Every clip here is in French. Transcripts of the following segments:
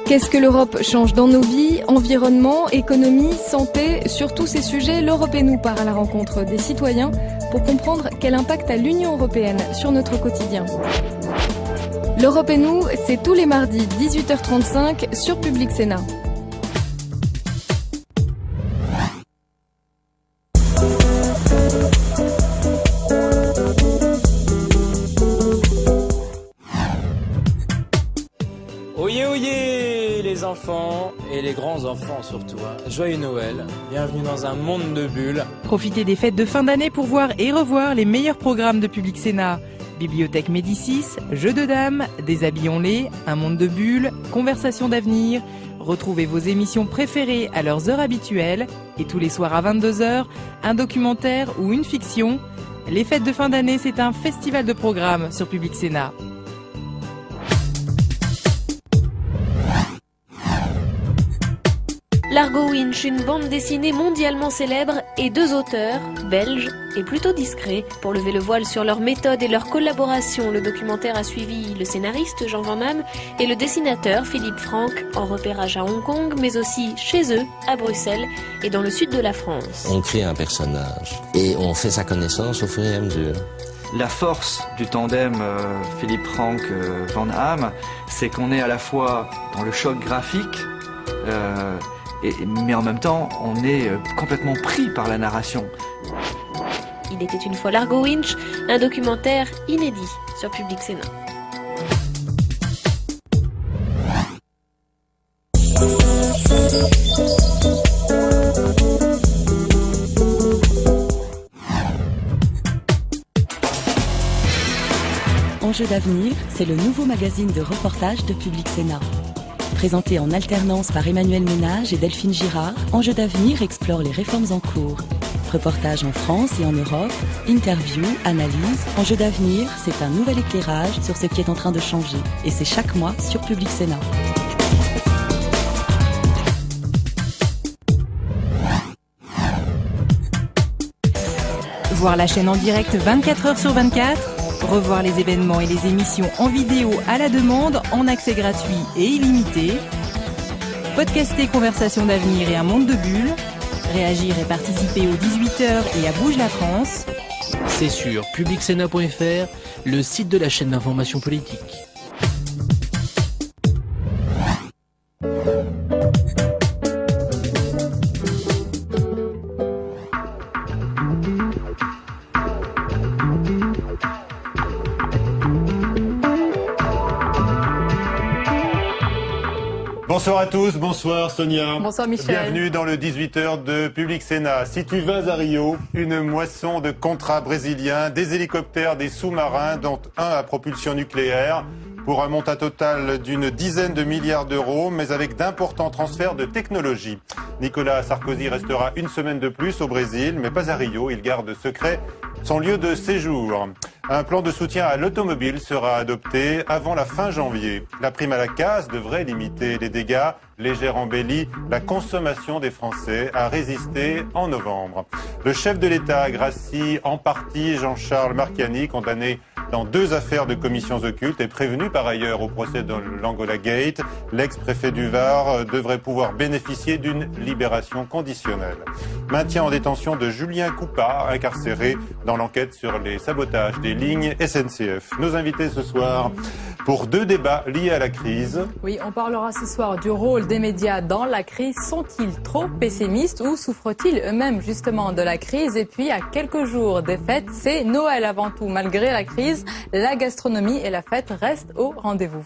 Qu'est-ce que l'Europe change dans nos vies? Environnement, économie, santé, sur tous ces sujets, l'Europe et nous part à la rencontre des citoyens pour comprendre quel impact a l'Union européenne sur notre quotidien. L'Europe et nous, c'est tous les mardis 18h35 sur Public Sénat. Oyez, oyez les enfants et les grands-enfants surtout. Joyeux Noël, bienvenue dans un monde de bulles. Profitez des fêtes de fin d'année pour voir et revoir les meilleurs programmes de Public Sénat. Bibliothèque Médicis, Jeux de dames, Déshabillons-les, Un monde de bulles, Conversations d'avenir. Retrouvez vos émissions préférées à leurs heures habituelles et tous les soirs à 22h, un documentaire ou une fiction. Les fêtes de fin d'année, c'est un festival de programmes sur Public Sénat. Largo Winch, une bande dessinée mondialement célèbre et deux auteurs, belges et plutôt discrets. Pour lever le voile sur leur méthode et leur collaboration, le documentaire a suivi le scénariste Jean Van Damme et le dessinateur Philippe Franck en repérage à Hong Kong, mais aussi chez eux, à Bruxelles et dans le sud de la France. On crée un personnage et on fait sa connaissance au fur et à mesure. La force du tandem Philippe Franck-Van Damme, c'est qu'on est à la fois dans le choc graphique, mais en même temps, on est complètement pris par la narration. Il était une fois Largo Winch, un documentaire inédit sur Public Sénat. Enjeux d'avenir, c'est le nouveau magazine de reportage de Public Sénat. Présenté en alternance par Emmanuel Ménage et Delphine Girard, Enjeux d'avenir explore les réformes en cours. Reportages en France et en Europe, interviews, analyses. Enjeux d'avenir, c'est un nouvel éclairage sur ce qui est en train de changer. Et c'est chaque mois sur Public Sénat. Voir la chaîne en direct 24h sur 24. Revoir les événements et les émissions en vidéo à la demande, en accès gratuit et illimité. Podcaster Conversations d'avenir et Un monde de bulles. Réagir et participer aux 18h et à Bouge la France. C'est sur publicsena.fr, le site de la chaîne d'information politique. Bonsoir à tous, bonsoir Sonia. Bonsoir Michel. Bienvenue dans le 18h de Public Sénat. Si tu vas à Rio, une moisson de contrats brésiliens, des hélicoptères, des sous-marins, dont un à propulsion nucléaire, pour un montant total d'une dizaine de milliards d'euros, mais avec d'importants transferts de technologie. Nicolas Sarkozy restera une semaine de plus au Brésil, mais pas à Rio. Il garde secret son lieu de séjour. Un plan de soutien à l'automobile sera adopté avant la fin janvier. La prime à la casse devrait limiter les dégâts. Légère embellie, la consommation des Français a résisté en novembre. Le chef de l'État gracie en partie Jean-Charles Marchiani, condamné dans 2 affaires de commissions occultes et prévenu par ailleurs au procès de l'Angola Gate. L'ex-préfet du Var devrait pouvoir bénéficier d'une libération conditionnelle. Maintien en détention de Julien Coupa, incarcéré dans l'enquête sur les sabotages des lignes SNCF. Nos invités ce soir pour 2 débats liés à la crise. Oui, on parlera ce soir du rôle des médias dans la crise. Sont-ils trop pessimistes ou souffrent-ils eux-mêmes justement de la crise? Et puis, à quelques jours des fêtes, c'est Noël avant tout. Malgré la crise, la gastronomie et la fête restent au rendez-vous.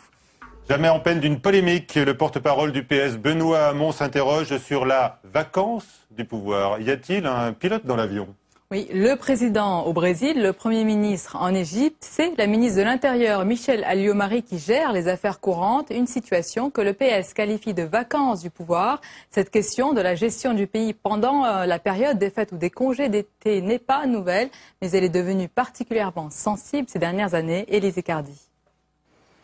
Jamais en peine d'une polémique, le porte-parole du PS, Benoît Hamon, s'interroge sur la vacance du pouvoir. Y a-t-il un pilote dans l'avion ? Oui, le président au Brésil, le Premier ministre en Égypte, c'est la ministre de l'Intérieur, Michèle Alliot-Marie, qui gère les affaires courantes, une situation que le PS qualifie de vacance du pouvoir. Cette question de la gestion du pays pendant la période des fêtes ou des congés d'été n'est pas nouvelle, mais elle est devenue particulièrement sensible ces dernières années. Élysée Cardi.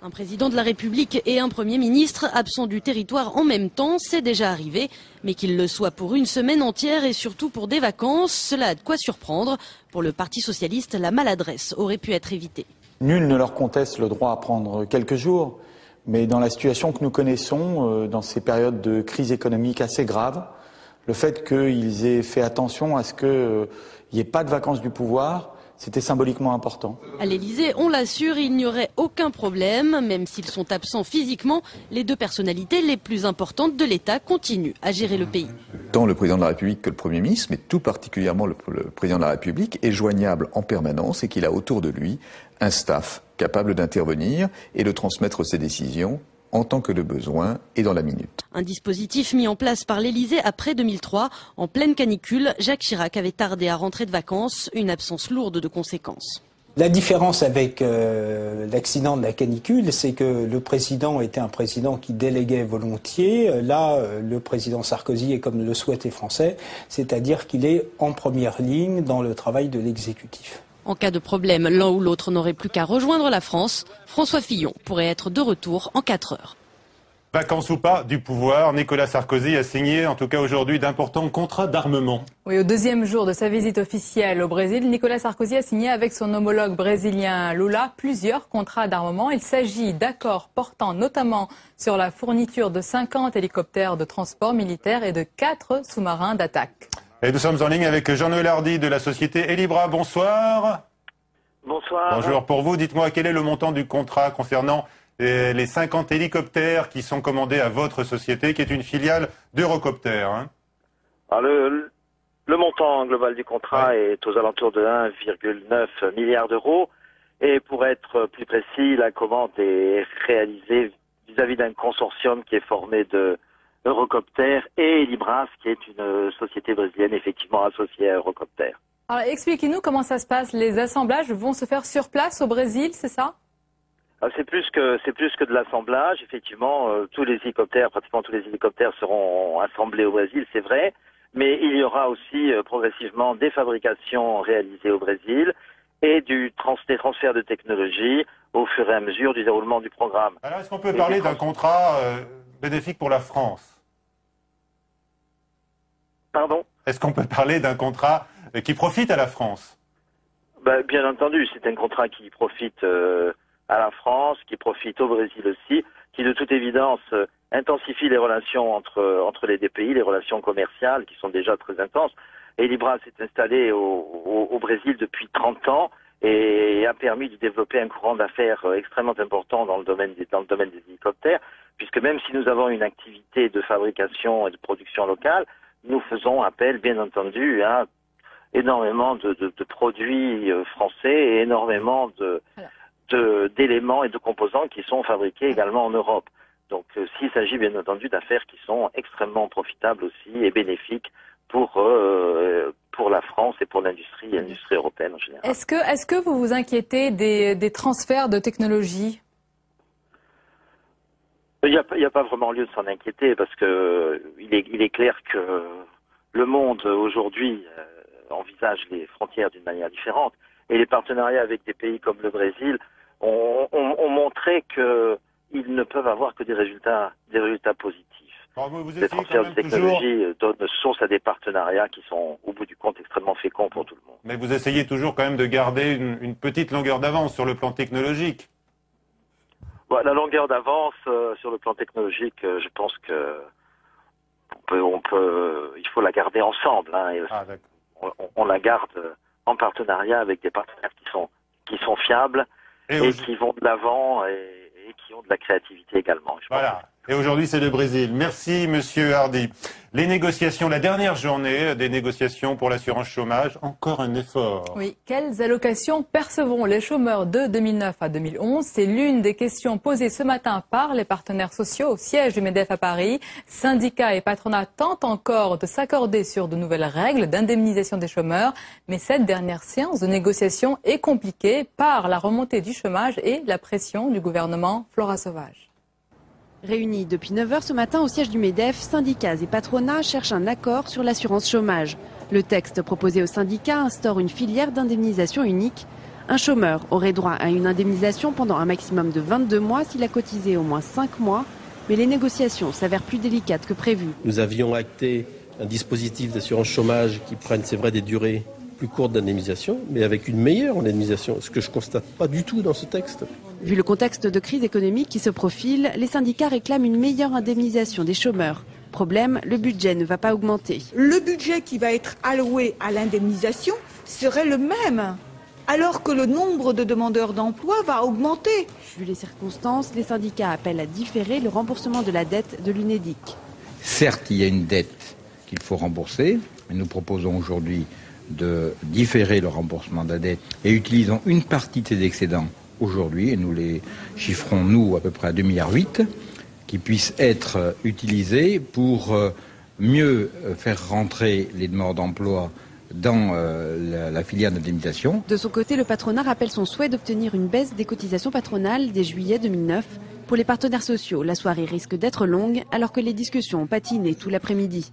Un président de la République et un Premier ministre absents du territoire en même temps, c'est déjà arrivé. Mais qu'il le soit pour une semaine entière et surtout pour des vacances, cela a de quoi surprendre. Pour le Parti socialiste, la maladresse aurait pu être évitée. Nul ne leur conteste le droit à prendre quelques jours. Mais dans la situation que nous connaissons, dans ces périodes de crise économique assez graves, le fait qu'ils aient fait attention à ce qu'il n'y ait pas de vacances du pouvoir, c'était symboliquement important. À l'Elysée, on l'assure, il n'y aurait aucun problème. Même s'ils sont absents physiquement, les deux personnalités les plus importantes de l'État continuent à gérer le pays. Tant le président de la République que le Premier ministre, mais tout particulièrement le président de la République, est joignable en permanence et qu'il a autour de lui un staff capable d'intervenir et de transmettre ses décisions en tant que de besoin et dans la minute. Un dispositif mis en place par l'Elysée après 2003. En pleine canicule, Jacques Chirac avait tardé à rentrer de vacances, une absence lourde de conséquences. La différence avec l'accident de la canicule, c'est que le président était un président qui déléguait volontiers. Là, le président Sarkozy est comme le souhaitent les Français, c'est-à-dire qu'il est en première ligne dans le travail de l'exécutif. En cas de problème, l'un ou l'autre n'aurait plus qu'à rejoindre la France. François Fillon pourrait être de retour en 4 heures. Vacances ou pas du pouvoir, Nicolas Sarkozy a signé, en tout cas aujourd'hui, d'importants contrats d'armement. Oui, au deuxième jour de sa visite officielle au Brésil, Nicolas Sarkozy a signé avec son homologue brésilien Lula plusieurs contrats d'armement. Il s'agit d'accords portant notamment sur la fourniture de 50 hélicoptères de transport militaire et de 4 sous-marins d'attaque. Et nous sommes en ligne avec Jean-Noël Hardy de la société Elibra. Bonsoir. Bonsoir. Bonjour pour vous. Dites-moi quel est le montant du contrat concernant les 50 hélicoptères qui sont commandés à votre société, qui est une filiale d'Eurocopter. Hein. Alors le montant global du contrat est aux alentours de 1,9 milliard d'euros. Et pour être plus précis, la commande est réalisée vis-à-vis d'un consortium qui est formé de Eurocopter et Elibras, qui est une société brésilienne effectivement associée à Eurocopter. Alors expliquez-nous comment ça se passe. Les assemblages vont se faire sur place au Brésil, c'est ça? C'est plus que de l'assemblage. Effectivement, pratiquement tous les hélicoptères seront assemblés au Brésil, c'est vrai. Mais il y aura aussi progressivement des fabrications réalisées au Brésil et des transferts de technologie au fur et à mesure du déroulement du programme. Alors est-ce qu'on peut parler d'un contrat bénéfique pour la France? Pardon? Est-ce qu'on peut parler d'un contrat qui profite à la France? Bien entendu, c'est un contrat qui profite à la France, qui profite au Brésil aussi, qui de toute évidence intensifie les relations entre les deux pays, les relations commerciales qui sont déjà très intenses. Elibra s'est installé au Brésil depuis 30 ans et a permis de développer un courant d'affaires extrêmement important dans le domaine des hélicoptères, puisque même si nous avons une activité de fabrication et de production locale, nous faisons appel, bien entendu, à énormément de produits français et énormément d'éléments et de composants qui sont fabriqués également en Europe. Donc s'il s'agit bien entendu d'affaires qui sont extrêmement profitables aussi et bénéfiques pour la France et pour l'industrie européenne en général. Est-ce que vous vous inquiétez des transferts de technologie? Il n'y a pas vraiment lieu de s'en inquiéter parce que il est clair que le monde aujourd'hui envisage les frontières d'une manière différente et les partenariats avec des pays comme le Brésil ont montré qu'ils ne peuvent avoir que des résultats positifs. Les transferts de technologie donnent source à des partenariats qui sont au bout du compte extrêmement féconds pour tout le monde. Mais vous essayez toujours quand même de garder une petite longueur d'avance sur le plan technologique. La longueur d'avance sur le plan technologique, je pense que il faut la garder ensemble. Hein, et on la garde en partenariat avec des partenaires qui sont fiables et qui vont de l'avant et qui ont de la créativité également. Voilà. Et aujourd'hui, c'est le Brésil. Merci, Monsieur Hardy. Les négociations, la dernière journée des négociations pour l'assurance chômage, encore un effort. Oui, quelles allocations percevront les chômeurs de 2009 à 2011? C'est l'une des questions posées ce matin par les partenaires sociaux au siège du MEDEF à Paris. Syndicats et patronats tentent encore de s'accorder sur de nouvelles règles d'indemnisation des chômeurs. Mais cette dernière séance de négociation est compliquée par la remontée du chômage et la pression du gouvernement Flora Sauvage. Réunis depuis 9 h ce matin au siège du MEDEF, syndicats et patronats cherchent un accord sur l'assurance chômage. Le texte proposé aux syndicats instaure une filière d'indemnisation unique. Un chômeur aurait droit à une indemnisation pendant un maximum de 22 mois s'il a cotisé au moins 5 mois. Mais les négociations s'avèrent plus délicates que prévu. Nous avions acté un dispositif d'assurance chômage qui prenne, c'est vrai, des durées plus courtes d'indemnisation, mais avec une meilleure indemnisation, ce que je ne constate pas du tout dans ce texte. Vu le contexte de crise économique qui se profile, les syndicats réclament une meilleure indemnisation des chômeurs. Problème, le budget ne va pas augmenter. Le budget qui va être alloué à l'indemnisation serait le même, alors que le nombre de demandeurs d'emploi va augmenter. Vu les circonstances, les syndicats appellent à différer le remboursement de la dette de l'UNEDIC. Certes, il y a une dette qu'il faut rembourser, mais nous proposons aujourd'hui de différer le remboursement de la dette et utilisons une partie de ces excédents aujourd'hui, et nous les chiffrons, nous, à peu près à 2,8 milliards, qui puissent être utilisés pour mieux faire rentrer les demandeurs d'emploi dans la filière d'indemnisation. De son côté, le patronat rappelle son souhait d'obtenir une baisse des cotisations patronales dès juillet 2009. Pour les partenaires sociaux, la soirée risque d'être longue alors que les discussions ont patiné tout l'après-midi.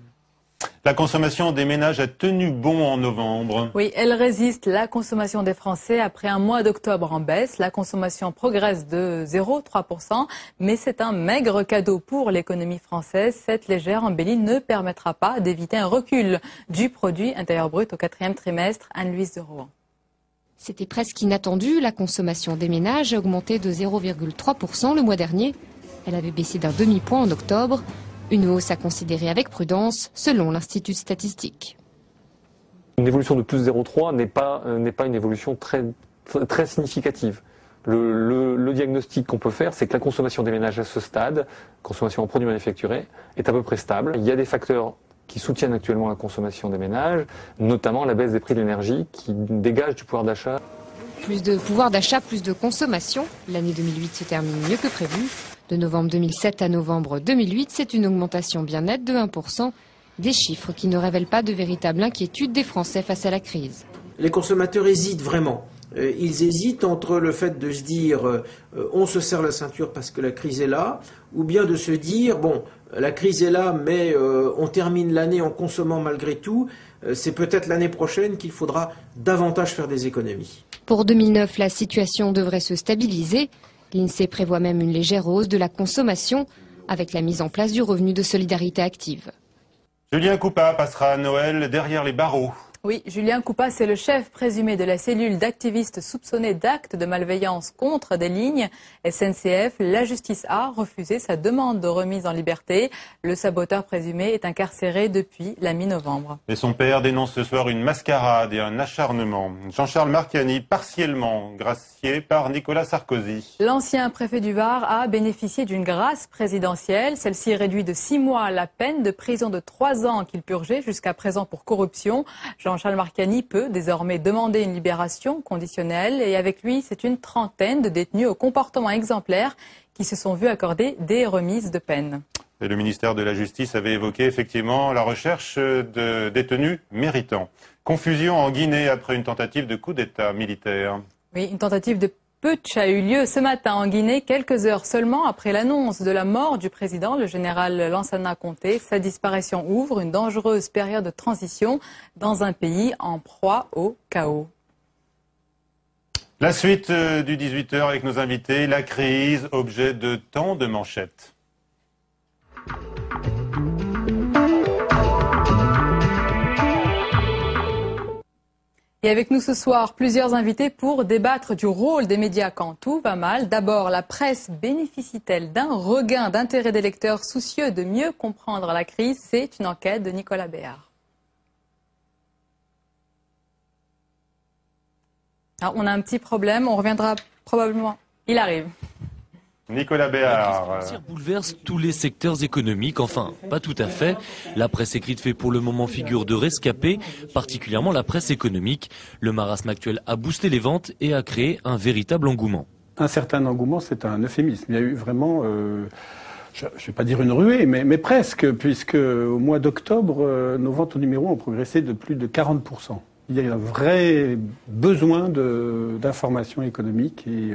La consommation des ménages a tenu bon en novembre. Oui, elle résiste. La consommation des Français après un mois d'octobre en baisse. La consommation progresse de 0,3%, mais c'est un maigre cadeau pour l'économie française. Cette légère embellie ne permettra pas d'éviter un recul du produit intérieur brut au 4e trimestre. Anne-Louise de Rouen. C'était presque inattendu. La consommation des ménages a augmenté de 0,3% le mois dernier. Elle avait baissé d'un demi-point en octobre. Une hausse à considérer avec prudence, selon l'Institut statistique. Une évolution de plus 0,3 n'est pas une évolution très significative. Le diagnostic qu'on peut faire, c'est que la consommation des ménages à ce stade, consommation en produits manufacturés, est à peu près stable. Il y a des facteurs qui soutiennent actuellement la consommation des ménages, notamment la baisse des prix de l'énergie qui dégage du pouvoir d'achat. Plus de pouvoir d'achat, plus de consommation. L'année 2008 se termine mieux que prévu. De novembre 2007 à novembre 2008, c'est une augmentation bien nette de 1%. Des chiffres qui ne révèlent pas de véritable inquiétude des Français face à la crise. Les consommateurs hésitent vraiment. Ils hésitent entre le fait de se dire on se serre la ceinture parce que la crise est là, ou bien de se dire bon, la crise est là mais on termine l'année en consommant malgré tout. C'est peut-être l'année prochaine qu'il faudra davantage faire des économies. Pour 2009, la situation devrait se stabiliser. L'INSEE prévoit même une légère hausse de la consommation avec la mise en place du revenu de solidarité active. Julien Coupat passera à Noël derrière les barreaux. Oui, Julien Coupat, c'est le chef présumé de la cellule d'activistes soupçonnés d'actes de malveillance contre des lignes SNCF. La justice a refusé sa demande de remise en liberté. Le saboteur présumé est incarcéré depuis la mi-novembre. Et son père dénonce ce soir une mascarade et un acharnement. Jean-Charles Marchiani, partiellement gracié par Nicolas Sarkozy. L'ancien préfet du Var a bénéficié d'une grâce présidentielle. Celle-ci réduit de 6 mois la peine de prison de 3 ans qu'il purgeait jusqu'à présent pour corruption. Jean-Charles Marchiani peut désormais demander une libération conditionnelle et avec lui, c'est une trentaine de détenus au comportement exemplaire qui se sont vus accorder des remises de peine. Et le ministère de la Justice avait évoqué effectivement la recherche de détenus méritants. Confusion en Guinée après une tentative de coup d'État militaire. Oui, une tentative de putsch a eu lieu ce matin en Guinée, quelques heures seulement après l'annonce de la mort du président, le général Lansana Conté. Sa disparition ouvre une dangereuse période de transition dans un pays en proie au chaos. La suite du 18h avec nos invités, la crise, objet de tant de manchettes. Et avec nous ce soir, plusieurs invités pour débattre du rôle des médias quand tout va mal. D'abord, la presse bénéficie-t-elle d'un regain d'intérêt des lecteurs soucieux de mieux comprendre la crise? C'est une enquête de Nicolas Béard. Alors, on a un petit problème, on reviendra probablement. Il arrive. Nicolas Béard. La crise financière bouleverse tous les secteurs économiques, enfin, pas tout à fait. La presse écrite fait pour le moment figure de rescapés, particulièrement la presse économique. Le marasme actuel a boosté les ventes et a créé un véritable engouement. Un certain engouement, c'est un euphémisme. Il y a eu vraiment, je ne vais pas dire une ruée, mais presque, puisque au mois d'octobre, nos ventes au numéro ont progressé de plus de 40%. Il y a un vrai besoin d'informations économiques et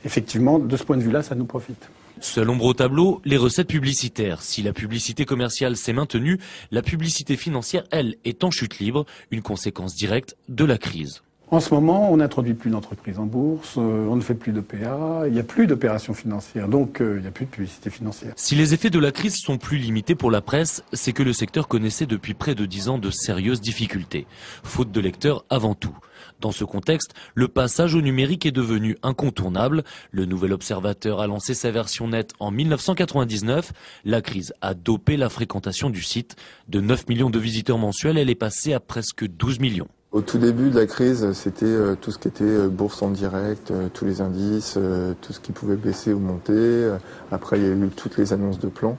effectivement, de ce point de vue-là, ça nous profite. Seule ombre au tableau, les recettes publicitaires. Si la publicité commerciale s'est maintenue, la publicité financière, elle, est en chute libre, une conséquence directe de la crise. En ce moment, on n'introduit plus d'entreprises en bourse, on ne fait plus de PA, il n'y a plus d'opérations financières, donc il n'y a plus de publicité financière. Si les effets de la crise sont plus limités pour la presse, c'est que le secteur connaissait depuis près de 10 ans de sérieuses difficultés, faute de lecteurs avant tout. Dans ce contexte, le passage au numérique est devenu incontournable. Le Nouvel Observateur a lancé sa version nette en 1999. La crise a dopé la fréquentation du site. De 9 millions de visiteurs mensuels, elle est passée à presque 12 millions. Au tout début de la crise, c'était tout ce qui était bourse en direct, tous les indices, tout ce qui pouvait baisser ou monter. Après, il y a eu toutes les annonces de plans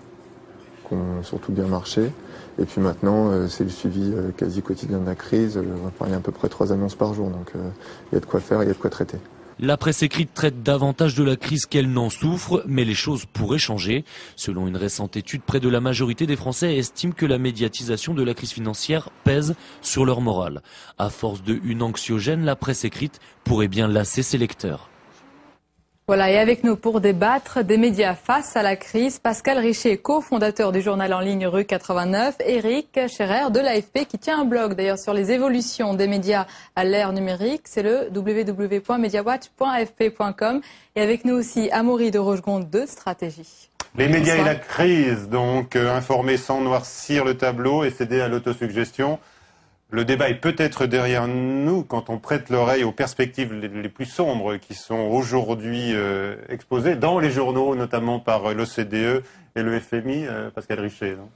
qui ont surtout bien marché. Et puis maintenant, c'est le suivi quasi quotidien de la crise. Il y a à peu près 3 annonces par jour, donc il y a de quoi faire, il y a de quoi traiter. La presse écrite traite davantage de la crise qu'elle n'en souffre, mais les choses pourraient changer. Selon une récente étude, près de la majorité des Français estiment que la médiatisation de la crise financière pèse sur leur morale. À force de une anxiogène, la presse écrite pourrait bien lasser ses lecteurs. Voilà, et avec nous pour débattre des médias face à la crise, Pascal Richer, cofondateur du journal en ligne Rue 89, Éric Scherer de l'AFP qui tient un blog d'ailleurs sur les évolutions des médias à l'ère numérique, c'est le www.mediawatch.afp.com, et avec nous aussi Amaury de Rochegonde de Stratégie. Les médias et la crise, donc informer sans noircir le tableau et céder à l'autosuggestion. Le débat est peut-être derrière nous quand on prête l'oreille aux perspectives les plus sombres qui sont aujourd'hui exposées dans les journaux, notamment par l'OCDE et le FMI. Pascal Richer. Non ?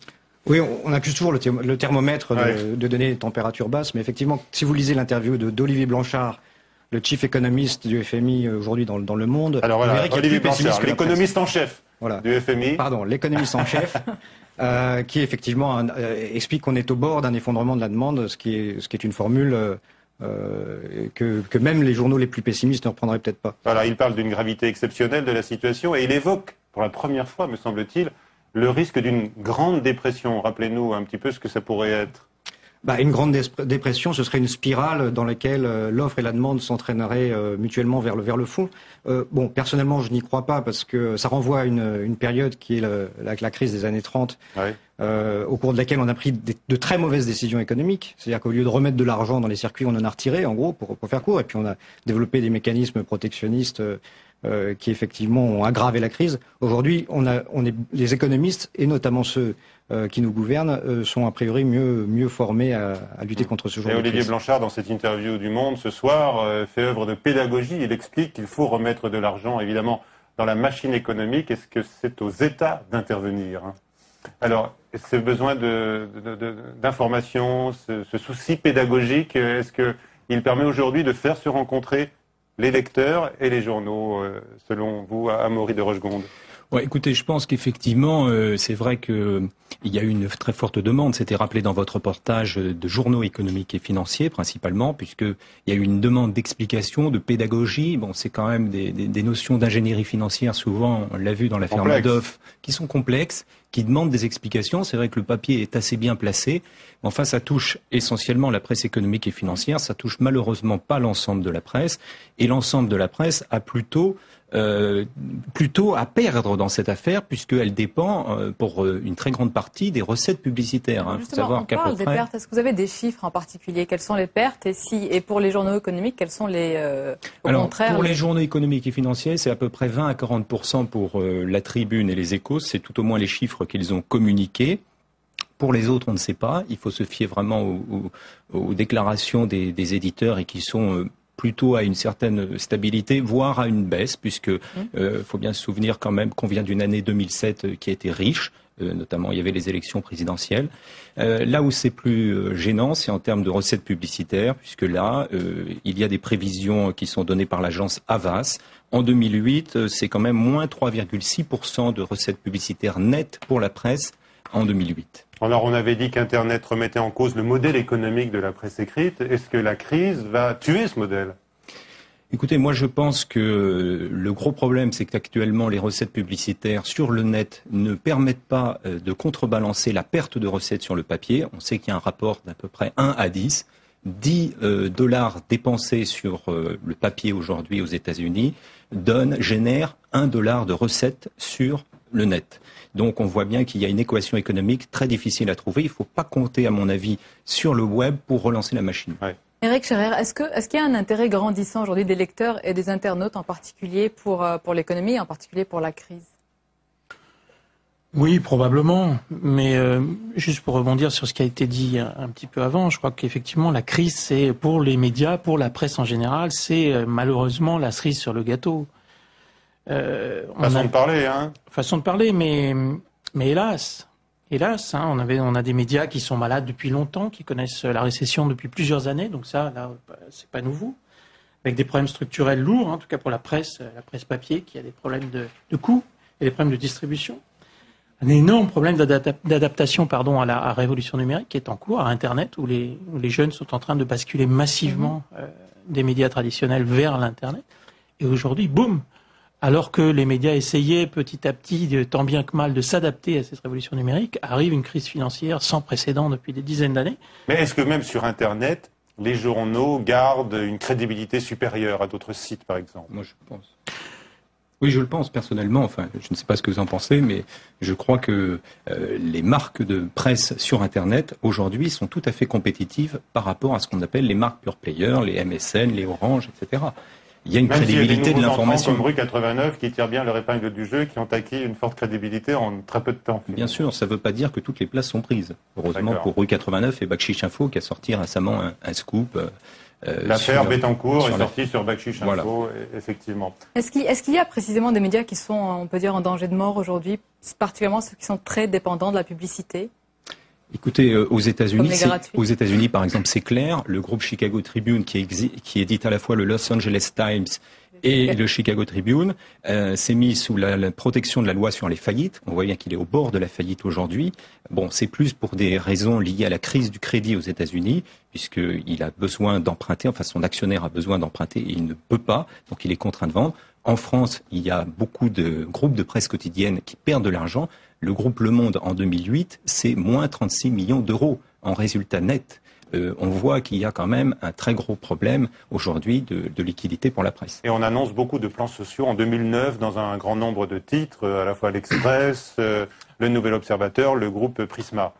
Oui, on accuse toujours le thermomètre de donner des températures basses, mais effectivement, si vous lisez l'interview d'Olivier Blanchard, le chief économiste du FMI aujourd'hui dans Le Monde, alors voilà, Olivier Blanchard, l'économiste en chef du FMI. Pardon, l'économiste en chef. Qui effectivement explique qu'on est au bord d'un effondrement de la demande, ce qui est une formule que même les journaux les plus pessimistes ne reprendraient peut-être pas. Voilà, il parle d'une gravité exceptionnelle de la situation et il évoque, pour la première fois, me semble-t-il, le risque d'une grande dépression. Rappelez-nous un petit peu ce que ça pourrait être. Une grande dépression, ce serait une spirale dans laquelle l'offre et la demande s'entraîneraient mutuellement vers le fond. Personnellement, je n'y crois pas parce que ça renvoie à une période qui est la crise des années 30, au cours de laquelle on a pris de très mauvaises décisions économiques. C'est-à-dire qu'au lieu de remettre de l'argent dans les circuits, on en a retiré, en gros, pour faire court. Et puis on a développé des mécanismes protectionnistes qui effectivement ont aggravé la crise. Aujourd'hui, les économistes, et notamment ceux qui nous gouvernent, sont a priori mieux formés à lutter contre ce genre de crise. Et Olivier Blanchard, dans cette interview du Monde ce soir, fait œuvre de pédagogie. Il explique qu'il faut remettre de l'argent, évidemment, dans la machine économique. Est-ce que c'est aux États d'intervenir ? Alors, ce besoin d'information, ce souci pédagogique, est-ce qu'il permet aujourd'hui de faire se rencontrer les lecteurs et les journaux, selon vous, Amaury de Rochegonde? Ouais, écoutez, je pense qu'effectivement, c'est vrai qu'il y a eu une très forte demande. C'était rappelé dans votre reportage de journaux économiques et financiers principalement, puisqu'il y a eu une demande d'explication, de pédagogie. Bon, c'est quand même des notions d'ingénierie financière, souvent, on l'a vu dans l'affaire Madoff, qui sont complexes, qui demandent des explications. C'est vrai que le papier est assez bien placé. Enfin, ça touche essentiellement la presse économique et financière. Ça touche malheureusement pas l'ensemble de la presse. Et l'ensemble de la presse a plutôt à perdre dans cette affaire, puisqu'elle dépend pour une très grande partie des recettes publicitaires. Justement, faut savoir qu'à peu près... des pertes. Est-ce que vous avez des chiffres en particulier? Quelles sont les pertes et pour les journaux économiques, quels sont les pour les journaux économiques et financiers, c'est à peu près 20 à 40% pour La Tribune et Les Échos. C'est tout au moins les chiffres qu'ils ont communiqués. Pour les autres, on ne sait pas. Il faut se fier vraiment aux déclarations des éditeurs et qui sont plutôt à une certaine stabilité, voire à une baisse, puisque faut bien se souvenir quand même qu'on vient d'une année 2007 qui a été riche, notamment il y avait les élections présidentielles. Là où c'est plus gênant, c'est en termes de recettes publicitaires, puisque là, il y a des prévisions qui sont données par l'agence Havas. En 2008, c'est quand même moins 3,6% de recettes publicitaires nettes pour la presse en 2008. Alors on avait dit qu'Internet remettait en cause le modèle économique de la presse écrite. Est-ce que la crise va tuer ce modèle ? Écoutez, moi je pense que le gros problème, c'est qu'actuellement les recettes publicitaires sur le net ne permettent pas de contrebalancer la perte de recettes sur le papier. On sait qu'il y a un rapport d'à peu près 1 à 10. 10 $ dépensés sur le papier aujourd'hui aux États-Unis génèrent 1 $ de recettes sur le net. Donc on voit bien qu'il y a une équation économique très difficile à trouver. Il ne faut pas compter, à mon avis, sur le web pour relancer la machine. Ouais. Éric Scherrer, est-ce qu'il y a un intérêt grandissant aujourd'hui des lecteurs et des internautes en particulier pour l'économie et en particulier pour la crise? Oui, probablement. Mais juste pour rebondir sur ce qui a été dit un petit peu avant, je crois qu'effectivement la crise, c'est pour les médias, pour la presse en général, c'est malheureusement la cerise sur le gâteau. Façon de parler, hein. Façon de parler, mais hélas, hein, on a des médias qui sont malades depuis longtemps, qui connaissent la récession depuis plusieurs années, donc ça, là, c'est pas nouveau. Avec des problèmes structurels lourds, hein, en tout cas pour la presse papier, qui a des problèmes de coûts et des problèmes de distribution. Un énorme problème d'adaptation, à la révolution numérique qui est en cours, à Internet, où les jeunes sont en train de basculer massivement des médias traditionnels vers l'Internet. Et aujourd'hui, boum! Alors que les médias essayaient petit à petit, tant bien que mal, de s'adapter à cette révolution numérique, arrive une crise financière sans précédent depuis des dizaines d'années. Mais est-ce que même sur Internet, les journaux gardent une crédibilité supérieure à d'autres sites, par exemple? Moi, je pense. Oui, je le pense personnellement. Enfin, je ne sais pas ce que vous en pensez, mais je crois que les marques de presse sur Internet aujourd'hui sont tout à fait compétitives par rapport à ce qu'on appelle les marques pure players, les MSN, les Orange, etc. Il y a une crédibilité de l'information. Comme Rue 89 qui tirent bien leur épingle du jeu, qui ont acquis une forte crédibilité en très peu de temps. Bien sûr, ça ne veut pas dire que toutes les places sont prises. Heureusement pour Rue 89 et Backchiche Info qui a sorti récemment un scoop. L'affaire Bettencourt est sortie sur Backchiche Info, voilà. Effectivement. Est-ce qu'il y a précisément des médias qui sont, on peut dire, en danger de mort aujourd'hui, particulièrement ceux qui sont très dépendants de la publicité? Écoutez, aux États-Unis, par exemple, c'est clair. Le groupe Chicago Tribune, qui édite à la fois le Los Angeles Times et le Chicago Tribune, s'est mis sous la protection de la loi sur les faillites. On voit bien qu'il est au bord de la faillite aujourd'hui. Bon, c'est plus pour des raisons liées à la crise du crédit aux États-Unis, puisqu'il a besoin d'emprunter, enfin son actionnaire a besoin d'emprunter et il ne peut pas, donc il est contraint de vendre. En France, il y a beaucoup de groupes de presse quotidienne qui perdent de l'argent. Le groupe Le Monde, en 2008, c'est moins 36 millions d'euros en résultat net. On voit qu'il y a quand même un très gros problème aujourd'hui de liquidité pour la presse. Et on annonce beaucoup de plans sociaux en 2009 dans un grand nombre de titres, à la fois l'Express, le Nouvel Observateur, le groupe Prisma.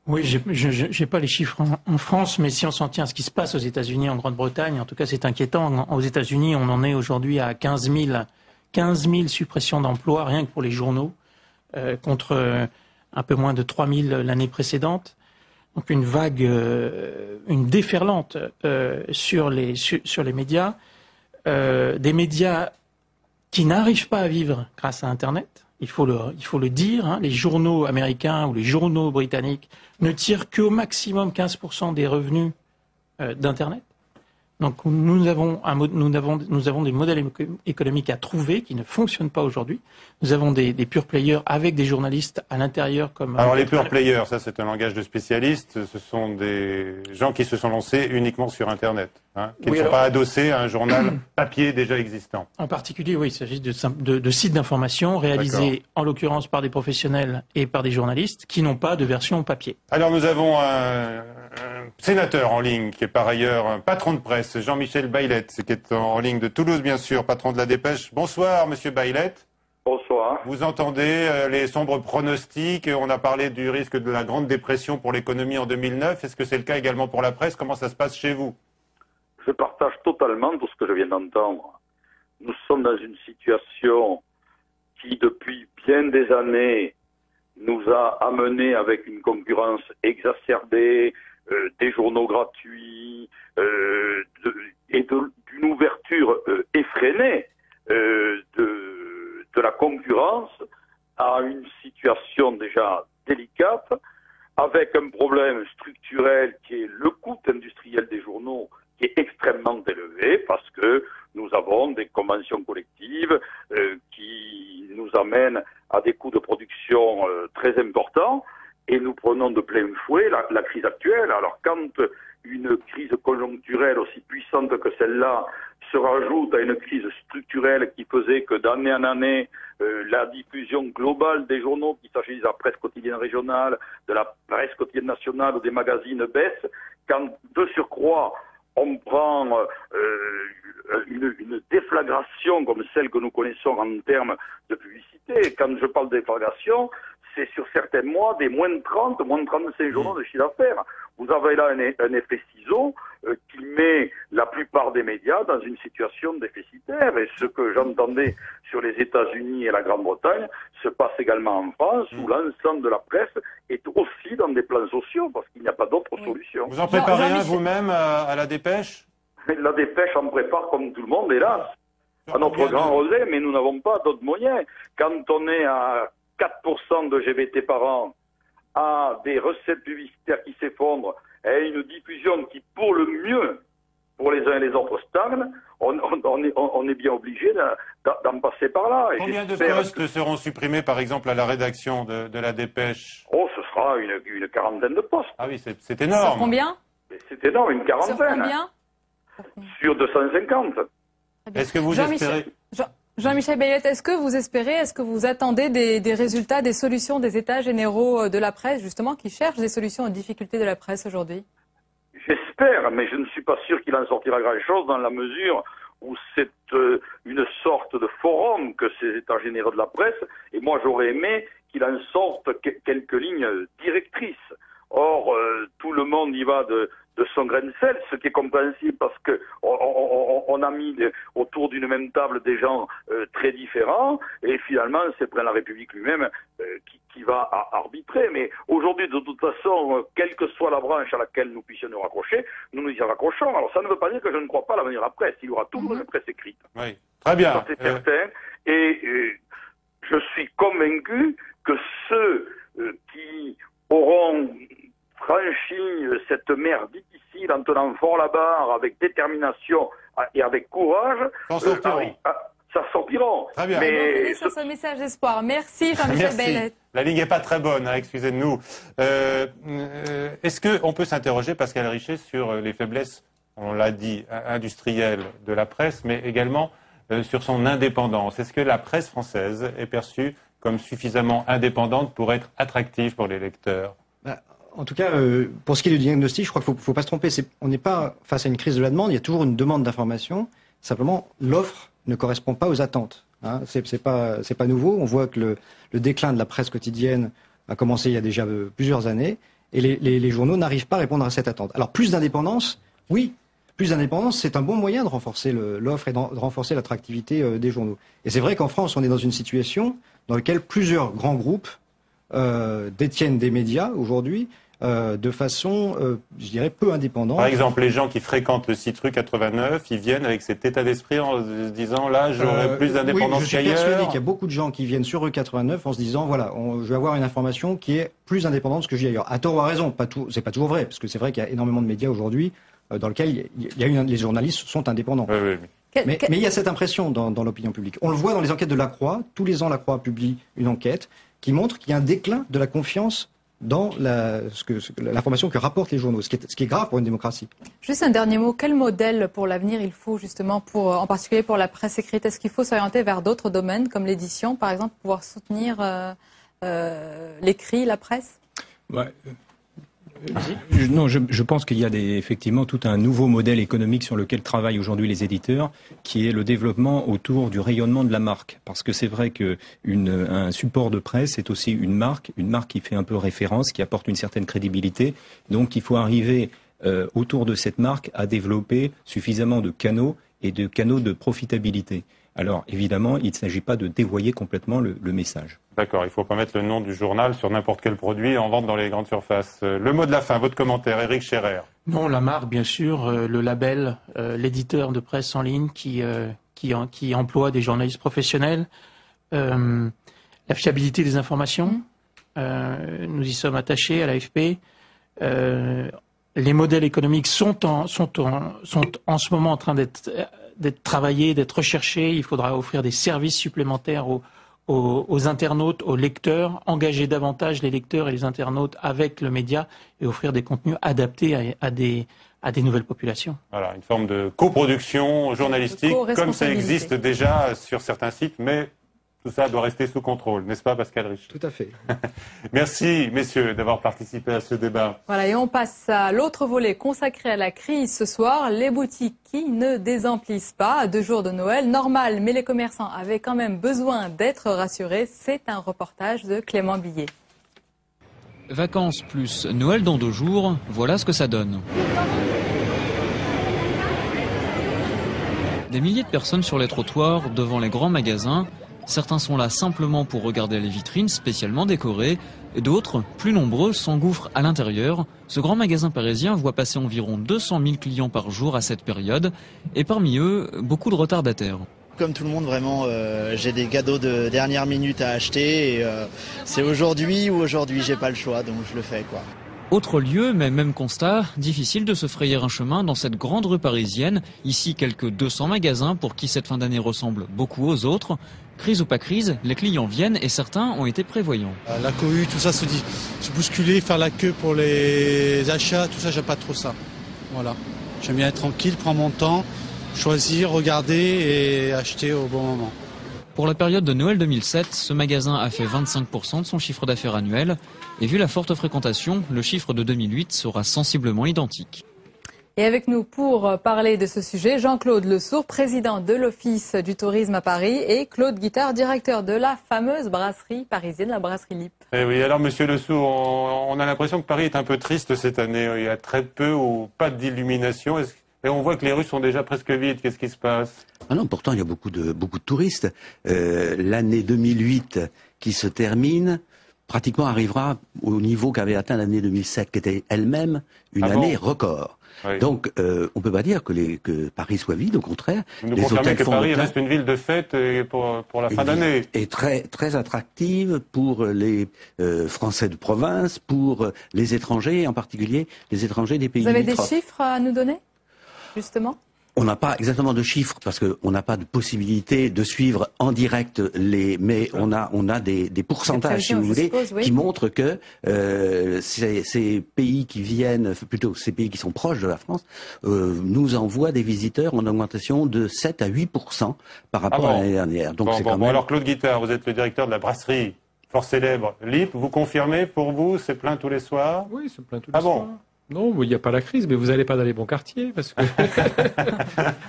Oui, j'ai pas les chiffres en France, mais si on s'en tient à ce qui se passe aux États-Unis, en Grande-Bretagne, en tout cas c'est inquiétant. Aux États-Unis, on en est aujourd'hui à 15 000 suppressions d'emplois, rien que pour les journaux, contre un peu moins de 3 000 l'année précédente. Donc une vague, une déferlante sur les médias, des médias qui n'arrivent pas à vivre grâce à Internet. Il faut le dire, hein, les journaux américains ou les journaux britanniques ne tirent qu'au maximum 15% des revenus d'Internet. Donc nous avons des modèles économiques à trouver qui ne fonctionnent pas aujourd'hui. Nous avons des pure players avec des journalistes à l'intérieur comme... Alors les pure players, ça c'est un langage de spécialiste, ce sont des gens qui se sont lancés uniquement sur Internet, hein, qui ne sont pas adossés à un journal papier déjà existant. En particulier, oui, il s'agit de sites d'information réalisés en l'occurrence par des professionnels et par des journalistes qui n'ont pas de version papier. Alors nous avons un sénateur en ligne qui est par ailleurs un patron de presse, Jean-Michel Baillet, qui est en ligne de Toulouse bien sûr, patron de la Dépêche. Bonsoir Monsieur Baillet. Bonsoir. Vous entendez les sombres pronostics, on a parlé du risque de la grande dépression pour l'économie en 2009, est-ce que c'est le cas également pour la presse? Comment ça se passe chez vous? Je partage totalement tout ce que je viens d'entendre. Nous sommes dans une situation qui depuis bien des années nous a amenés avec une concurrence exacerbée, des journaux gratuits et d'une ouverture effrénée de la concurrence à une situation déjà délicate, avec un problème structurel qui est le coût industriel des journaux qui est extrêmement élevé parce que nous avons des conventions collectives qui nous amènent à des coûts de production très importants et nous prenons de plein fouet la crise actuelle. Alors quand une crise conjoncturelle aussi puissante que celle-là se rajoute à une crise structurelle qui faisait que d'année en année, la diffusion globale des journaux, qu'il s'agisse de la presse quotidienne régionale, de la presse quotidienne nationale ou des magazines baisse, quand de surcroît on prend une déflagration comme celle que nous connaissons en termes de publicité, quand je parle de déflagration, c'est sur certains mois des moins de 30, moins de 35 journaux de chiffre d'affaires. Vous avez là un effet ciseau qu'il qui met la plupart des médias dans une situation déficitaire. Et ce que j'entendais sur les États-Unis et la Grande-Bretagne se passe également en France, où l'ensemble de la presse est aussi dans des plans sociaux, parce qu'il n'y a pas d'autre solution. Vous en préparez un vous-même à la dépêche? La dépêche en prépare comme tout le monde, hélas, à notre grand regret, mais nous n'avons pas d'autres moyens. Quand on est à 4% de GVT par an, à des recettes publicitaires qui s'effondrent, et une diffusion qui, pour le mieux, pour les uns et les autres stagne, on est bien obligé d'en passer par là. Et combien de postes seront supprimés, par exemple, à la rédaction de la dépêche? Oh, ce sera une quarantaine de postes. Ah oui, c'est énorme. Sur combien? C'est énorme, une quarantaine. Sur combien? Sur 250. Est-ce que vous espérez... Jean-Michel Bellette, est-ce que vous attendez des résultats, des solutions des États généraux de la presse, justement, qui cherchent des solutions aux difficultés de la presse aujourd'hui? J'espère, mais je ne suis pas sûr qu'il en sortira grand-chose dans la mesure où c'est une sorte de forum que ces États généraux de la presse, et moi j'aurais aimé qu'il en sorte quelques lignes directrices. Or, tout le monde y va de son grain de sel, ce qui est compréhensible parce que on a mis autour d'une même table des gens très différents, et finalement c'est le président de la République lui-même qui va arbitrer. Mais aujourd'hui, de toute façon, quelle que soit la branche à laquelle nous puissions nous raccrocher, nous nous y raccrochons. Alors ça ne veut pas dire que je ne crois pas à l'avenir de la presse. Il y aura toujours une presse écrite. Oui, très bien. Ça, c'est certain. Et je suis convaincu que ceux qui auront franchi cette mer difficile en tenant fort la barre avec détermination et avec courage, ça sortiront. Très bien. Mais sur ce message d'espoir. Merci Jean-Michel Bellette. La ligne n'est pas très bonne, hein, excusez-nous. Est-ce qu'on peut s'interroger, Pascal Richet, sur les faiblesses, on l'a dit, industrielles de la presse, mais également sur son indépendance? Est-ce que la presse française est perçue comme suffisamment indépendante pour être attractive pour les lecteurs? En tout cas, pour ce qui est du diagnostic, je crois qu'il ne faut pas se tromper. On n'est pas face à une crise de la demande, il y a toujours une demande d'information. Simplement, l'offre ne correspond pas aux attentes. Hein. C'est pas nouveau. On voit que le déclin de la presse quotidienne a commencé il y a déjà plusieurs années, et les journaux n'arrivent pas à répondre à cette attente. Alors, plus d'indépendance, oui. Plus d'indépendance, c'est un bon moyen de renforcer l'offre et de renforcer l'attractivité des journaux. Et c'est vrai qu'en France, on est dans une situation dans laquelle plusieurs grands groupes détiennent des médias aujourd'hui de façon, je dirais, peu indépendante. Par exemple, les gens qui fréquentent le site Rue 89, ils viennent avec cet état d'esprit en se disant là, j'aurai plus d'indépendance qu'ailleurs. Oui, je suis persuadé qu'il y a beaucoup de gens qui viennent sur Rue 89 en se disant voilà, je vais avoir une information qui est plus indépendante que ce que j'ai ailleurs. À tort ou à raison, c'est pas toujours vrai, parce que c'est vrai qu'il y a énormément de médias aujourd'hui dans lesquels les journalistes sont indépendants. Oui. Mais il y a cette impression dans l'opinion publique. On le voit dans les enquêtes de la Croix. Tous les ans, la Croix publie une enquête qui montre qu'il y a un déclin de la confiance dans l'information que rapportent les journaux, ce qui est grave pour une démocratie. Juste un dernier mot. Quel modèle pour l'avenir il faut justement, en particulier pour la presse écrite? Est-ce qu'il faut s'orienter vers d'autres domaines comme l'édition, par exemple, pour pouvoir soutenir l'écrit, la presse? Non, je pense qu'il y a effectivement tout un nouveau modèle économique sur lequel travaillent aujourd'hui les éditeurs, qui est le développement autour du rayonnement de la marque. Parce que c'est vrai qu'un support de presse est aussi une marque qui fait un peu référence, qui apporte une certaine crédibilité. Donc il faut arriver autour de cette marque à développer suffisamment de canaux et de canaux de profitabilité. Alors évidemment, il ne s'agit pas de dévoyer complètement le message. D'accord, il ne faut pas mettre le nom du journal sur n'importe quel produit en vente dans les grandes surfaces. Le mot de la fin, votre commentaire, Éric Scherer. Non, la marque, bien sûr, le label, l'éditeur de presse en ligne qui emploie des journalistes professionnels, la fiabilité des informations, nous y sommes attachés à l'AFP. Les modèles économiques sont en ce moment en train d'être travaillés, d'être recherchés. Il faudra offrir des services supplémentaires aux internautes, aux lecteurs, engager davantage les lecteurs et les internautes avec le média et offrir des contenus adaptés à des nouvelles populations. Voilà, une forme de coproduction journalistique, comme ça existe déjà sur certains sites, mais tout ça doit rester sous contrôle, n'est-ce pas, Pascal Richet? Tout à fait. Merci, messieurs, d'avoir participé à ce débat. Voilà, et on passe à l'autre volet consacré à la crise ce soir, les boutiques qui ne désemplissent pas à 2 jours de Noël. Normal, mais les commerçants avaient quand même besoin d'être rassurés. C'est un reportage de Clément Billet. Vacances plus Noël dans 2 jours, voilà ce que ça donne. Des milliers de personnes sur les trottoirs, devant les grands magasins. Certains sont là simplement pour regarder les vitrines spécialement décorées. D'autres, plus nombreux, s'engouffrent à l'intérieur. Ce grand magasin parisien voit passer environ 200 000 clients par jour à cette période. Et parmi eux, beaucoup de retardataires. Comme tout le monde, vraiment, j'ai des cadeaux de dernière minute à acheter. Et, c'est aujourd'hui ou aujourd'hui, j'ai pas le choix, donc je le fais, quoi. Autre lieu, mais même constat, difficile de se frayer un chemin dans cette grande rue parisienne. Ici, quelques 200 magasins pour qui cette fin d'année ressemble beaucoup aux autres. Crise ou pas crise, les clients viennent et certains ont été prévoyants. La cohue, tout ça, se bousculer, faire la queue pour les achats, tout ça, j'aime pas trop ça. Voilà. J'aime bien être tranquille, prendre mon temps, choisir, regarder et acheter au bon moment. Pour la période de Noël 2007, ce magasin a fait 25% de son chiffre d'affaires annuel. Et vu la forte fréquentation, le chiffre de 2008 sera sensiblement identique. Et avec nous pour parler de ce sujet, Jean-Claude Lesourd, président de l'Office du tourisme à Paris, et Claude Guittard, directeur de la fameuse brasserie parisienne, la brasserie Lippe. Eh oui, alors monsieur Lesourd, on a l'impression que Paris est un peu triste cette année. Il y a très peu ou pas d'illumination. Et on voit que les rues sont déjà presque vides. Qu'est-ce qui se passe? Ah non, pourtant il y a beaucoup de touristes. L'année 2008 qui se termine pratiquement arrivera au niveau qu'avait atteint l'année 2007, qui était elle-même une année record. Oui. Donc, on peut pas dire que Paris soit vide, au contraire. Vous nous confirmez que Paris reste une ville de fête pour la fin d'année. Et très, très attractive pour les Français de province, pour les étrangers, en particulier les étrangers des pays limitrophes. Vous avez des chiffres à nous donner, justement? On n'a pas exactement de chiffres parce qu'on n'a pas de possibilité de suivre en direct mais on a des pourcentages, si vous voulez, qui montrent que ces pays qui viennent, plutôt ces pays qui sont proches de la France, nous envoient des visiteurs en augmentation de 7 à 8% par rapport à l'année dernière. Donc alors Claude Guittard, vous êtes le directeur de la brasserie fort célèbre Lippe. Vous confirmez, pour vous, c'est plein tous les soirs? Oui, c'est plein tous les soirs. Non, il n'y a pas la crise, mais vous n'allez pas dans les bons quartiers, parce que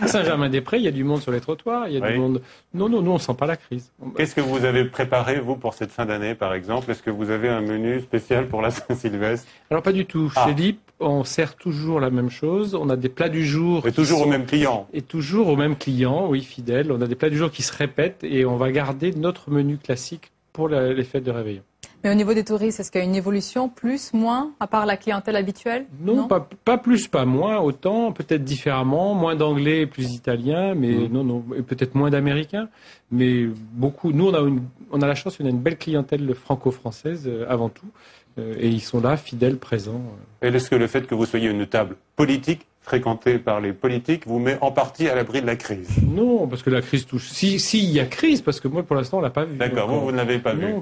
Saint-Germain-des-Prés, il y a du monde sur les trottoirs, il y a du monde... Non, nous, on ne sent pas la crise. Qu'est-ce que vous avez préparé, vous, pour cette fin d'année, par exemple? Est-ce que vous avez un menu spécial pour la Saint-Sylvestre? Alors, pas du tout. Chez Lippe, on sert toujours la même chose. On a des plats du jour... Et toujours aux mêmes clients? Et toujours aux mêmes clients, oui, fidèles. On a des plats du jour qui se répètent, et on va garder notre menu classique pour les fêtes de Réveillon. Mais au niveau des touristes, est-ce qu'il y a une évolution, plus, moins, à part la clientèle habituelle? Non, pas plus, pas moins, autant, peut-être différemment, moins d'anglais, plus d'italiens, mais non, peut-être moins d'américains, mais beaucoup. Nous, on a la chance, on a une belle clientèle franco-française avant tout, et ils sont là, fidèles, présents. Et est-ce que le fait que vous soyez une table politique, fréquentée par les politiques, vous met en partie à l'abri de la crise? Non, parce que la crise touche. Si il y a crise, parce que moi, pour l'instant, on l'a pas vue. D'accord, vous ne l'avez pas vue.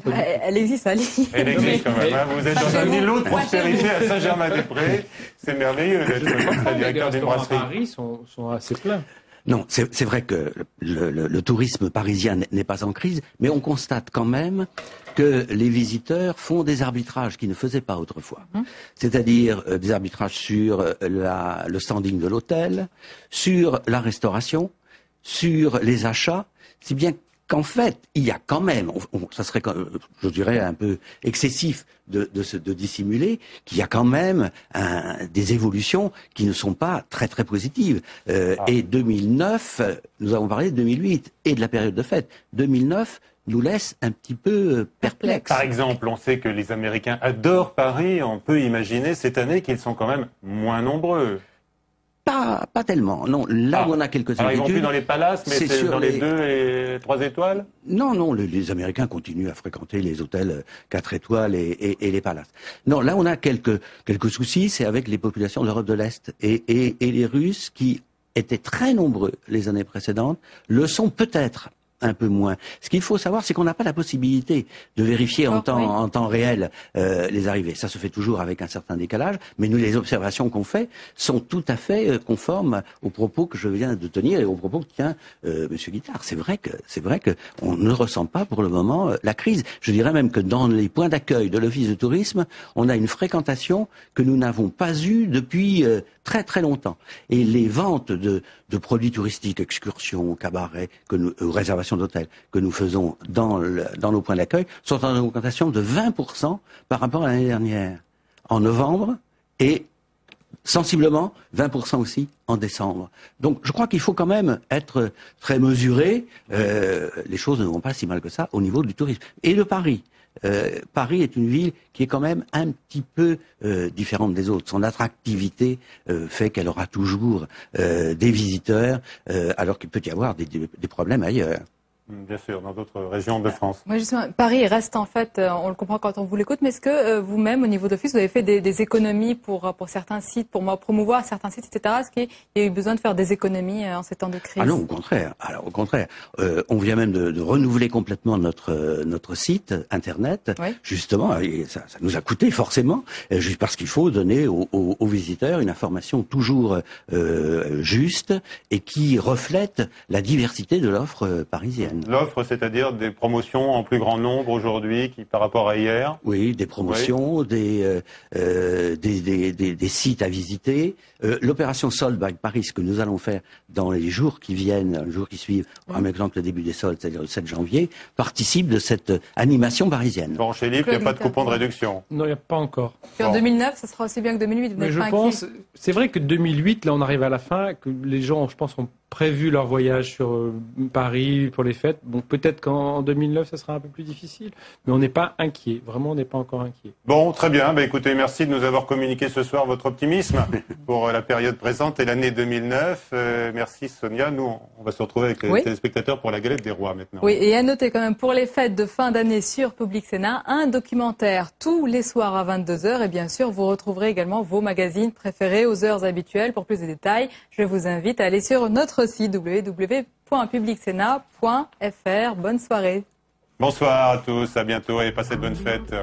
Elle existe à Lille. Elle existe quand même. Vous êtes dans un îlot de prospérité à Saint-Germain-des-Prés. C'est merveilleux d'être le directeur d'une brasserie. Les Paris sont assez pleins. Non, c'est vrai que le tourisme parisien n'est pas en crise, mais on constate quand même que les visiteurs font des arbitrages qu'ils ne faisaient pas autrefois. C'est-à-dire des arbitrages sur le standing de l'hôtel, sur la restauration, sur les achats, si bien qu'en fait, il y a quand même, ça serait, je dirais, un peu excessif de dissimuler, qu'il y a quand même des évolutions qui ne sont pas très très positives. Et 2009, nous avons parlé de 2008 et de la période de fête. 2009 nous laisse un petit peu perplexes. Par exemple, on sait que les Américains adorent Paris. On peut imaginer cette année qu'ils sont quand même moins nombreux. Pas tellement. Non, là où on a quelques inquiétudes. Ils vont plus dans les palaces, mais c'est dans les 2 et 3 étoiles? Non, les Américains continuent à fréquenter les hôtels 4 étoiles et les palaces. Non, là on a quelques soucis, c'est avec les populations de l'Europe de l'Est et les Russes qui étaient très nombreux les années précédentes, le sont peut-être un peu moins. Ce qu'il faut savoir, c'est qu'on n'a pas la possibilité de vérifier en temps réel les arrivées. Ça se fait toujours avec un certain décalage, mais nous, les observations qu'on fait sont tout à fait conformes aux propos que je viens de tenir et aux propos que tient Monsieur Guittard. C'est vrai que on ne ressent pas pour le moment la crise. Je dirais même que dans les points d'accueil de l'Office de tourisme, on a une fréquentation que nous n'avons pas eue depuis très très longtemps. Et les ventes de produits touristiques, excursions, cabarets, réservations d'hôtels que nous faisons dans nos points d'accueil sont en augmentation de 20% par rapport à l'année dernière, en novembre et sensiblement, 20% aussi en décembre. Donc je crois qu'il faut quand même être très mesuré. Les choses ne vont pas si mal que ça au niveau du tourisme. Et de Paris. Paris est une ville qui est quand même un petit peu différente des autres. Son attractivité fait qu'elle aura toujours des visiteurs, alors qu'il peut y avoir des problèmes ailleurs. Bien sûr, dans d'autres régions de France. Moi, justement, Paris reste en fait, on le comprend quand on vous l'écoute, mais est-ce que vous-même, au niveau d'office, vous avez fait des économies pour certains sites, pour promouvoir certains sites, etc. Est-ce qu'il y a eu besoin de faire des économies en ces temps de crise? Ah non, au contraire. Alors, au contraire, on vient même de renouveler complètement notre site internet, oui. Justement, et ça nous a coûté forcément, juste parce qu'il faut donner aux visiteurs une information toujours juste et qui reflète la diversité de l'offre parisienne. L'offre, c'est-à-dire des promotions en plus grand nombre aujourd'hui par rapport à hier? Oui, des promotions, oui. Des sites à visiter. L'opération solde by Paris, ce que nous allons faire dans les jours qui viennent, les jours qui suivent, par exemple le début des soldes, c'est-à-dire le 7 janvier, participe de cette animation parisienne. Bon, chez Libre, il n'y a pas de coupon de réduction? Non, il n'y a pas encore. Puis en 2009, ça sera aussi bien que 2008. Mais je pense, c'est vrai que 2008, là on arrive à la fin, que les gens, je pense, ont prévu leur voyage sur Paris pour les fêtes. Bon, peut-être qu'en 2009, ça sera un peu plus difficile, mais on n'est pas inquiet. Vraiment, on n'est pas encore inquiet. Bon, très bien. Bah, écoutez, merci de nous avoir communiqué ce soir votre optimisme pour la période présente et l'année 2009. Merci Sonia. Nous, on va se retrouver avec les téléspectateurs pour la galette des rois maintenant. Oui, et à noter quand même, pour les fêtes de fin d'année sur Public Sénat, un documentaire tous les soirs à 22h. Et bien sûr, vous retrouverez également vos magazines préférés aux heures habituelles. Pour plus de détails, je vous invite à aller sur notre site www.publicsénat.fr. Bonne soirée. Bonsoir à tous, à bientôt et passez de bonnes fêtes.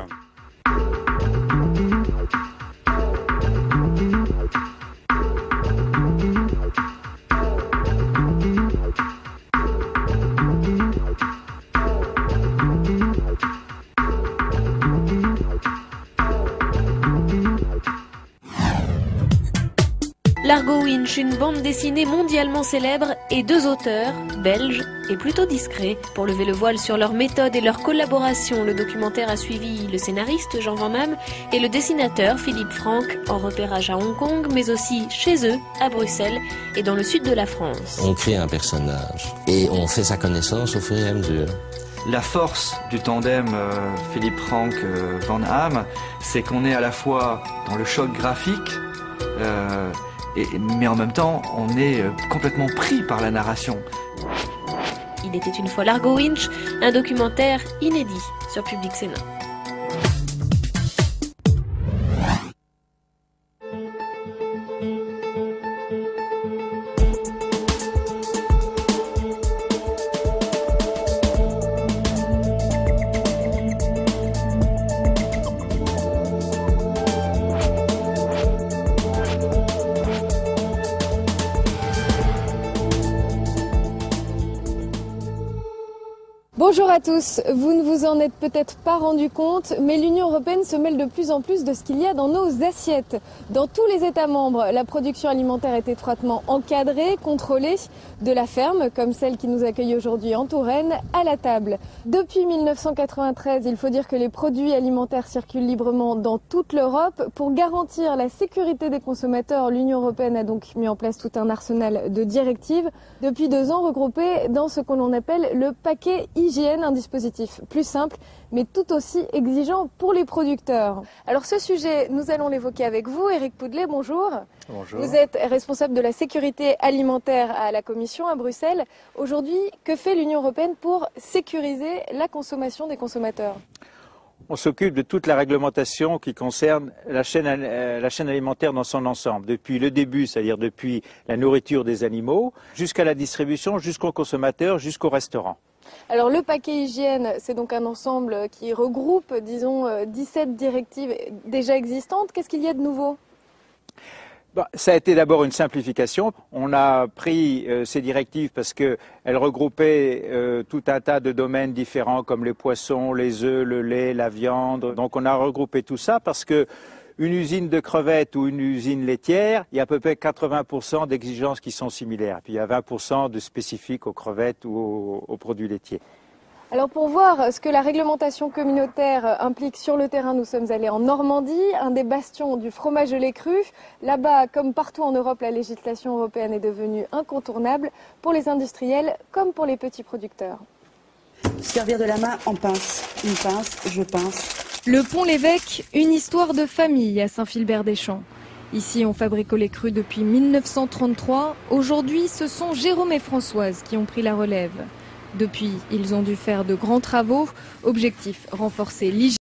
Largo Winch, une bande dessinée mondialement célèbre, et deux auteurs, belges et plutôt discrets. Pour lever le voile sur leur méthode et leur collaboration, le documentaire a suivi le scénariste Jean Van Damme et le dessinateur Philippe Franck, en repérage à Hong Kong, mais aussi chez eux, à Bruxelles et dans le sud de la France. On crée un personnage et on fait sa connaissance au fur et à mesure. La force du tandem Philippe Franck-Van Damme, c'est qu'on est à la fois dans le choc graphique, mais en même temps, on est complètement pris par la narration. Il était une fois Largo Winch, un documentaire inédit sur Public Sénat. Bonjour à tous, vous ne vous en êtes peut-être pas rendu compte, mais l'Union européenne se mêle de plus en plus de ce qu'il y a dans nos assiettes. Dans tous les États membres, la production alimentaire est étroitement encadrée, contrôlée, de la ferme, comme celle qui nous accueille aujourd'hui en Touraine, à la table. Depuis 1993, il faut dire que les produits alimentaires circulent librement dans toute l'Europe. Pour garantir la sécurité des consommateurs, l'Union européenne a donc mis en place tout un arsenal de directives, depuis 2 ans regroupées dans ce qu'on appelle le paquet hygiène, un dispositif plus simple mais tout aussi exigeant pour les producteurs. Alors ce sujet, nous allons l'évoquer avec vous. Éric Poudelet, bonjour. Bonjour. Vous êtes responsable de la sécurité alimentaire à la Commission à Bruxelles. Aujourd'hui, que fait l'Union européenne pour sécuriser la consommation des consommateurs ? On s'occupe de toute la réglementation qui concerne la chaîne alimentaire dans son ensemble, depuis le début, c'est-à-dire depuis la nourriture des animaux, jusqu'à la distribution, jusqu'au consommateur, jusqu'au restaurant. Alors le paquet hygiène, c'est donc un ensemble qui regroupe, disons, 17 directives déjà existantes. Qu'est-ce qu'il y a de nouveau ? Ça a été d'abord une simplification. On a pris ces directives parce qu'elles regroupaient tout un tas de domaines différents comme les poissons, les œufs, le lait, la viande. Donc on a regroupé tout ça parce que une usine de crevettes ou une usine laitière, il y a à peu près 80% d'exigences qui sont similaires. Puis il y a 20% de spécifiques aux crevettes ou aux produits laitiers. Alors pour voir ce que la réglementation communautaire implique sur le terrain, nous sommes allés en Normandie, un des bastions du fromage de lait cru. Là-bas, comme partout en Europe, la législation européenne est devenue incontournable pour les industriels comme pour les petits producteurs. Servir de la main en pince. Une pince, je pince. Le Pont-l'Évêque, une histoire de famille à Saint-Philbert-des-Champs. Ici, on fabrique au lait cru depuis 1933. Aujourd'hui, ce sont Jérôme et Françoise qui ont pris la relève. Depuis, ils ont dû faire de grands travaux. Objectif, renforcer l'hygiène.